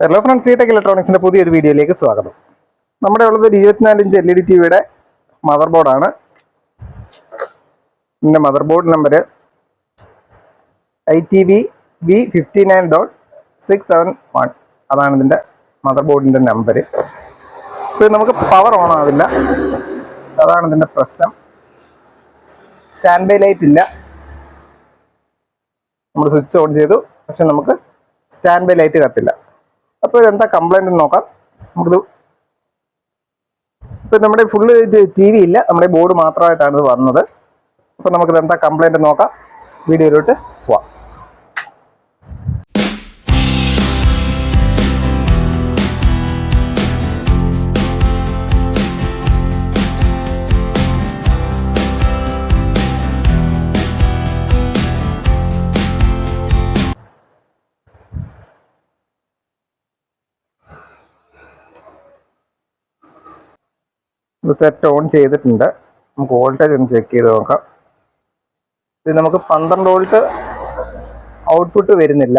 Hello friends, tech ഇലക്ട്രോണിക്സിന്റെ പുതിയൊരു വീഡിയോയിലേക്ക് സ്വാഗതം. നമ്മുടെ ഉള്ളത് ഒരു 24-ഇഞ്ച് LED ടിവിയുടെ മദർ ബോർഡാണ്. ഇതിന്റെ മദർ ബോർഡ് നമ്പർ ITV-B59.671. അതാണ് ഇതിന്റെ മദർ ബോർഡിന്റെ നമ്പർ. ഇപ്പോൾ നമുക്ക് പവർ ഓൺ ആവില്ല, അതാണ് ഇതിന്റെ പ്രശ്നം. സ്റ്റാൻഡ് ബൈ ലൈറ്റ് ഇല്ല. നമ്മൾ സ്വിച്ച് ഓൺ ചെയ്തു, പക്ഷെ നമുക്ക് സ്റ്റാൻഡ് ബൈ ലൈറ്റ് കത്തില്ല. അപ്പോൾ ഇതെന്താ കംപ്ലൈന്റ് എന്ന് നോക്കാം. നമുക്കിത് ഇപ്പം നമ്മുടെ ഫുള്ള് TV ഇല്ല, നമ്മുടെ ബോർഡ് മാത്രമായിട്ടാണ് ഇത് വന്നത്. അപ്പോൾ നമുക്കിത് എന്താ കംപ്ലൈന്റ് നോക്കാം. വീഡിയോയിലോട്ട് പോവാം. സെറ്റ് ഓൺ ചെയ്തിട്ടുണ്ട്. നമുക്ക് വോൾട്ടേജ് ഒന്ന് ചെക്ക് ചെയ്ത് നോക്കാം. ഇത് നമുക്ക് 12 വോൾട്ട് ഔട്ട്പുട്ട് വരുന്നില്ല.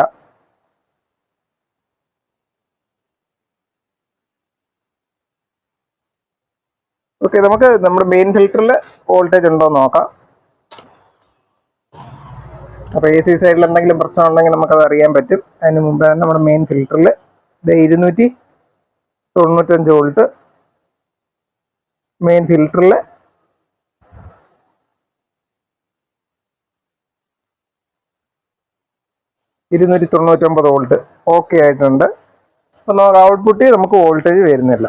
ഓക്കെ, നമുക്ക് നമ്മുടെ മെയിൻ ഫിൽറ്ററിൽ വോൾട്ടേജ് ഉണ്ടോ എന്ന് നോക്കാം. അപ്പോൾ AC സൈഡിൽ എന്തെങ്കിലും പ്രശ്നം ഉണ്ടെങ്കിൽ നമുക്കത് അറിയാൻ പറ്റും. അതിന് മുമ്പ് തന്നെ നമ്മുടെ മെയിൻ ഫിൽറ്ററിൽ 295 വോൾട്ട് മെയിൻ ഫിൽറ്ററിൽ 299 വോൾട്ട് ഓക്കെ ആയിട്ടുണ്ട്. അപ്പോൾ നമുക്ക് ഔട്ട്പുട്ടിൽ നമുക്ക് വോൾട്ടേജ് വരുന്നില്ല.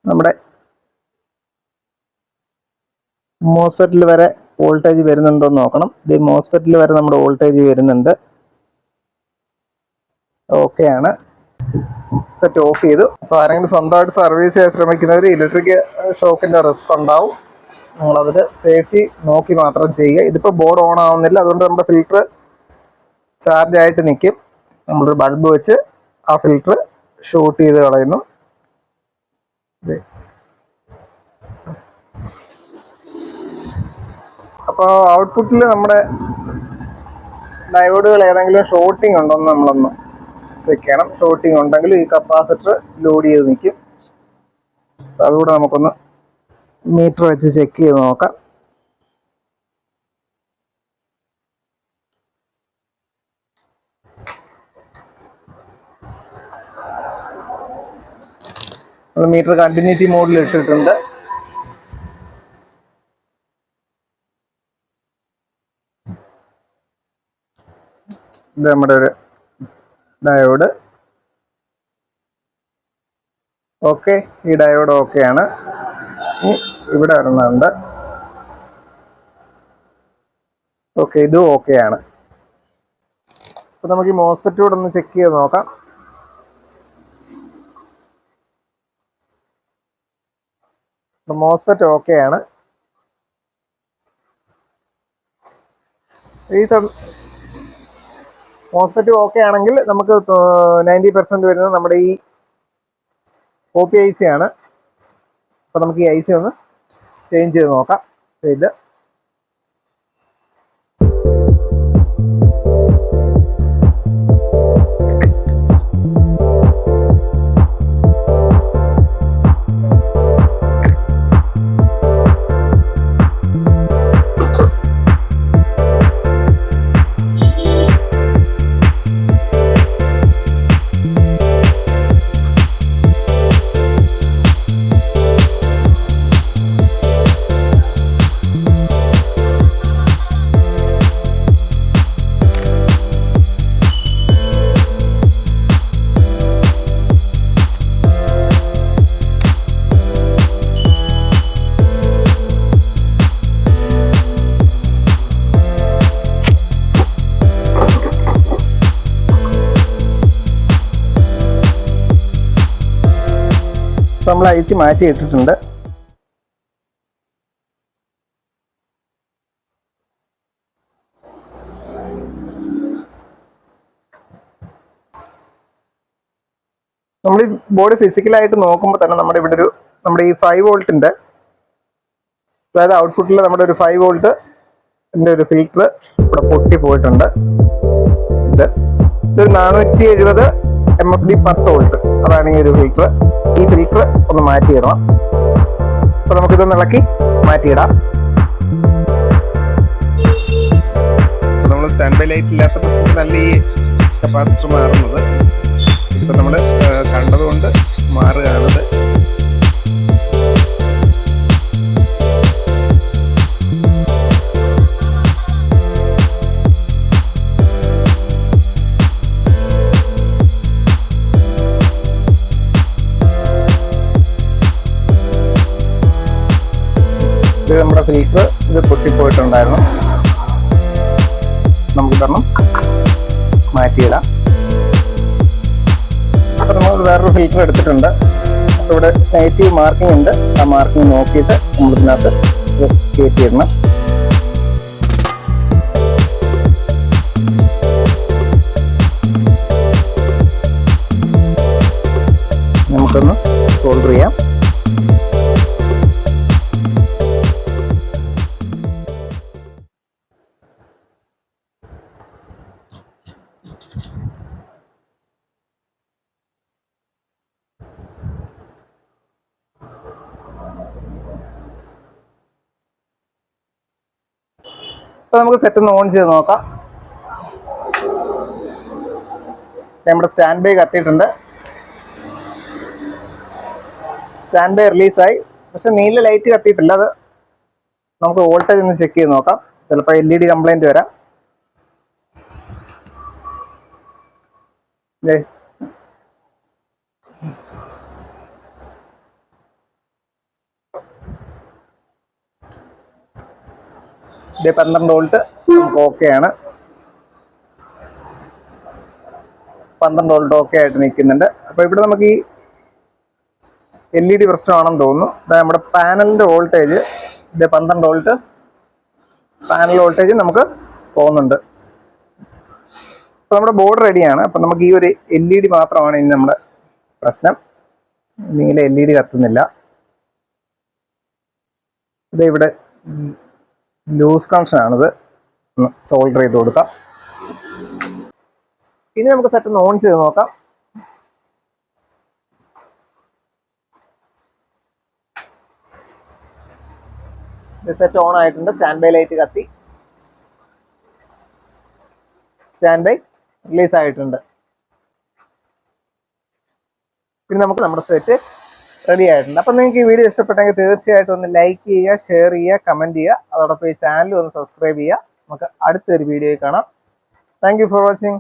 നമ്മുടെ മോസ്ഫെറ്റിൽ വരെ വോൾട്ടേജ് വരുന്നുണ്ടോ എന്ന് നോക്കണം. ഇത് മോസ്ഫെറ്റിൽ വരെ നമ്മുടെ വോൾട്ടേജ് വരുന്നുണ്ട്. ഓക്കെ ആണ്. സെറ്റ് ഓഫ് ചെയ്തു. അപ്പോൾ ആരെങ്കിലും സ്വന്തമായിട്ട് സർവീസ് ചെയ്യാൻ ശ്രമിക്കുന്നവർ ഇലക്ട്രിക് ഷോക്കിൻ്റെ റിസ്ക് ഉണ്ടാവും. നമ്മളതിൽ സേഫ്റ്റി നോക്കി മാത്രം ചെയ്യുക. ഇതിപ്പോൾ ബോർഡ് ഓൺ ആവുന്നില്ല, അതുകൊണ്ട് നമ്മുടെ ഫിൽറ്റർ ചാർജ് ആയിട്ട് നിൽക്കും. നമ്മളൊരു ബൾബ് വെച്ച് ആ ഫിൽറ്റർ ഷൂട്ട് ചെയ്ത് കളയുന്നു. അപ്പോൾ ഔട്ട്പുട്ടിൽ നമ്മുടെ ഡയോഡുകൾ ഏതെങ്കിലും ഷോർട്ടിങ് ഉണ്ടോയെന്ന് നമ്മളൊന്ന് ചെക്ക് ചെയ്യണം. ഷോർട്ടിങ് ഉണ്ടെങ്കിൽ ഈ കപ്പാസിറ്റർ ലോഡ് ചെയ്ത് നിൽക്കും. അതുകൂടെ നമുക്കൊന്ന് മീറ്റർ വെച്ച് ചെക്ക് ചെയ്ത് നോക്കാം. മീറ്റർ കണ്ടിന്യൂറ്റി മോഡിൽ ഇട്ടിട്ടുണ്ട്. ഇത് നമ്മുടെ ഒരു ഡയോഡ്. ഓക്കെ, ഈ ഡയോഡ് ഓക്കെയാണ്. ഇവിടെ ഒരെണ്ണമുണ്ട്. ഓക്കെ, ഇതും ഓക്കെയാണ്. അപ്പോൾ നമുക്ക് ഈ മോസ്ഫെറ്റ് കൂടെ ഒന്ന് ചെക്ക് ചെയ്ത് നോക്കാം. മോസ്ഫെറ്റ് ഓക്കെയാണ്. ഈ മോസ്ഫെറ്റ് ഓക്കെ ആണെങ്കിൽ നമുക്ക് 90% വരുന്നത് നമ്മുടെ ഈ OP IC ആണ്. അപ്പോൾ നമുക്ക് ഈ IC ഒന്ന് ചേഞ്ച് ചെയ്ത് നോക്കാം. ഇത് നമ്മൾ IC മാറ്റി ഇട്ടിട്ടുണ്ട്. നമ്മൾ ഈ ബോർഡ് ഫിസിക്കലായിട്ട് നോക്കുമ്പോൾ തന്നെ നമ്മുടെ ഇവിടെ നമ്മുടെ ഈ 5 വോൾട്ടിൻ്റെ, അതായത് ഔട്ട്പുട്ടിൽ നമ്മുടെ ഒരു 5 വോൾട്ട് ഒരു ഫിൽറ്റർ ഇവിടെ പൊട്ടി പോയിട്ടുണ്ട്. ഇത് ഇതൊരു 470 MFD 10 വോൾട്ട്, അതാണ് ഈ ഒരു ഫിൽറ്റർ. ഈ ഫിൽറ്റർ ഒന്ന് മാറ്റിയിടണം. അപ്പൊ നമുക്കിതൊന്ന് ഇളക്കി മാറ്റിയിടാം. നമ്മൾ സ്റ്റാൻഡ് ബൈ ലൈറ്റ് ഇല്ലാത്ത പ്രശ്നത്തിൽ നല്ല ഈ കപ്പാസിറ്റർ മാറുന്നത് ഇപ്പൊ നമ്മൾ കണ്ടതുകൊണ്ട് മാറുകയാണത്. ഇത് നമ്മുടെ ഫിൽറ്റർ ഇത് പൊട്ടിപ്പോയിട്ടുണ്ടായിരുന്നു. നമുക്ക് ഇതൊന്നും മാറ്റിയിടാം. അപ്പൊ നമ്മൾ വേറൊരു ഫിൽറ്റർ എടുത്തിട്ടുണ്ട്. അപ്പൊ ഇവിടെ നെഗറ്റീവ് മാർക്കിംഗ് ഉണ്ട്. ആ മാർക്കിംഗ് നോക്കിയിട്ട് നമ്മൾ ഇതിനകത്ത് കയറ്റിയിടണം. നമുക്കൊന്ന് സോൾഡർ ചെയ്യാം. അപ്പൊ നമുക്ക് സെറ്റ് ഒന്ന് ഓൺ ചെയ്ത് നോക്കാം. നമ്മുടെ സ്റ്റാൻഡ് ബൈ കത്തിയിട്ടുണ്ട്. സ്റ്റാൻഡ് ബൈ റിലീസായി. പക്ഷെ നീല ലൈറ്റ് കത്തിയിട്ടില്ല. അത് നമുക്ക് വോൾട്ടേജ് ഒന്ന് ചെക്ക് ചെയ്ത് നോക്കാം. ചിലപ്പോൾ LED കംപ്ലൈന്റ് വരാം. ഇത് 12 വോൾട്ട് നമുക്ക് ഓക്കെ ആണ്. 12 വോൾട്ട് ഓക്കെ ആയിട്ട് നിൽക്കുന്നുണ്ട്. അപ്പോൾ ഇവിടെ നമുക്ക് ഈ LED പ്രശ്നമാണെന്ന് തോന്നുന്നു. ഇത് നമ്മുടെ പാനലിന്റെ വോൾട്ടേജ് ഇത് 12 വോൾട്ട് പാനൽ വോൾട്ടേജ് നമുക്ക് പോകുന്നുണ്ട്. അപ്പോൾ നമ്മുടെ ബോർഡ് റെഡിയാണ്. അപ്പം നമുക്ക് ഈ ഒരു LED മാത്രമാണ് ഇനി നമ്മുടെ പ്രശ്നം. നീല LED കത്തുന്നില്ല. ഇത് ഇവിടെ ലൂസ് കണക്ഷൻ ആണിത്. ഒന്ന് സോൾഡർ ചെയ്ത് കൊടുക്കാം. ഇനി നമുക്ക് സെറ്റ് ഒന്ന് ഓൺ ചെയ്ത് നോക്കാം. സെറ്റ് ഓൺ ആയിട്ടുണ്ട്. സ്റ്റാൻഡ് ബൈ ലൈറ്റ് കത്തി. സ്റ്റാൻഡ് ബൈ റിലീസ് ആയിട്ടുണ്ട്. പിന്നെ നമുക്ക് നമ്മുടെ സെറ്റ് റെഡി ആയിട്ടുണ്ട്. അപ്പം നിങ്ങൾക്ക് ഈ വീഡിയോ ഇഷ്ടപ്പെട്ടെങ്കിൽ തീർച്ചയായിട്ടും ഒന്ന് ലൈക്ക് ചെയ്യുക, ഷെയർ ചെയ്യുക, കമൻറ്റ് ചെയ്യുക. അതോടൊപ്പം ഈ ചാനൽ ഒന്ന് സബ്സ്ക്രൈബ് ചെയ്യുക. നമുക്ക് അടുത്തൊരു വീഡിയോയിൽ കാണാം. Thank you for watching.